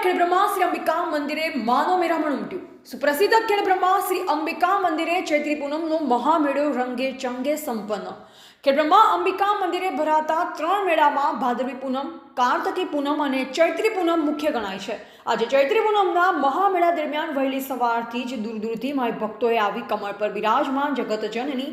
ખેડબ્રહ્મા શ્રી અંબિકા મંદિરે માનો મેળામણ ઉમટ્યું। સુપ્રસિદ્ધ ખેડબ્રહ્મા શ્રી અંબિકા મંદિરે ચૈત્રી પૂનમનો મહામેળો રંગે ચંગે સંપન્ન। ખેડબ્રહ્મા અંબિકા મંદિરે ભરાતા 3 મેળામાં ભાદરવી પૂનમ, કાર્તકી પૂનમ અને ચૈત્રી પૂનમ મુખ્ય ગણાય છે। આજે ચૈત્રી પૂનમના મહામેળા દરમિયાન વહેલી સવારથી જ દૂર દૂરથી માઈ ભક્તોએ આવી કમળ પર બિરાજમાન જગતજનની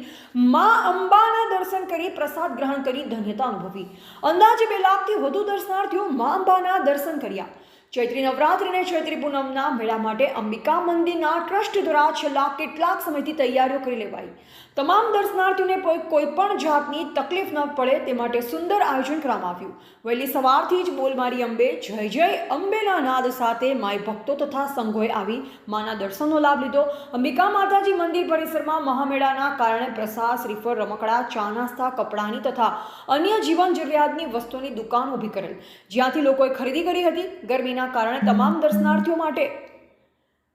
મા અંબાના દર્શન કરી પ્રસાદ ગ્રહણ કરી ધન્યતા અનુભવી। અંદાજે 2 લાખથી વધુ દર્શનાર્થીઓ મા અંબાના દર્શન કર્યા। ચૈત્રી નવરાત્રી અને ચૈત્રી પૂનમના મેળા માટે અંબિકા મંદિરના ટ્રસ્ટ દ્વારા છેલ્લા કેટલાક સમયથી તૈયારીઓ કરી લેવાઈ। તમામ દર્શનાર્થીઓને કોઈ પણ જાતની તકલીફ ન પડે તે માટે સુંદર આયોજન કરવામાં આવ્યું। વહેલી સવારથી જ બોલ મારી અંબે, જય જય અંબેના નાદ સાથે માઈ ભક્તો તથા સંઘોએ આવી માના દર્શનનો લાભ લીધો। અંબિકા માતાજી મંદિર પરિસરમાં મહામેળાના કારણે પ્રસાદ, શ્રીફળ, રમકડા, ચા નાસ્તા, કપડાની તથા અન્ય જીવન જરૂરિયાતની વસ્તુઓની દુકાન ઊભી કરેલ, જ્યાંથી લોકોએ ખરીદી કરી હતી। ગરમીના કારણે તમામ દર્શનાર્થીઓ માટે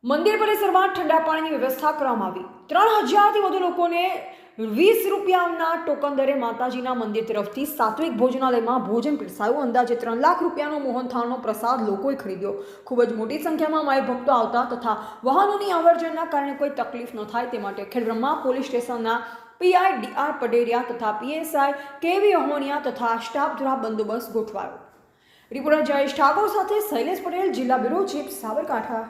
મંદિર પરિસરમાં ઠંડા પાણીની વ્યવસ્થા કરવામાં આવી। 3000થી વધુ લોકોને 20 રૂપિયાના ટોકન દરે માતાજીના મંદિર તરફથી સાત્વિક ભોજનાલયમાં ભોજન પીરસાયું। અંદાજે 3 લાખ રૂપિયાનો મોહનથાળનો પ્રસાદ લોકોએ ખરીદ્યો। ખૂબ જ મોટી સંખ્યામાં માઈ ભક્તો આવતા તથા વાહનોની અવરજવરના કારણે કોઈ તકલીફ ન થાય તે માટે ખેડબ્રહ્મા પોલીસ સ્ટેશનના પીઆઈ ડી.આર. પટેરિયા તથા પીએસઆઈ કેવી અહોનિયા તથા સ્ટાફ દ્વારા બંદોબસ્ત ગોઠવાયો। રિપોર્ટર જયેશ ઠાકોર સાથે શૈલેષ પટેલ, જિલ્લા બ્યુરો ચીફ, સાબરકાંઠા।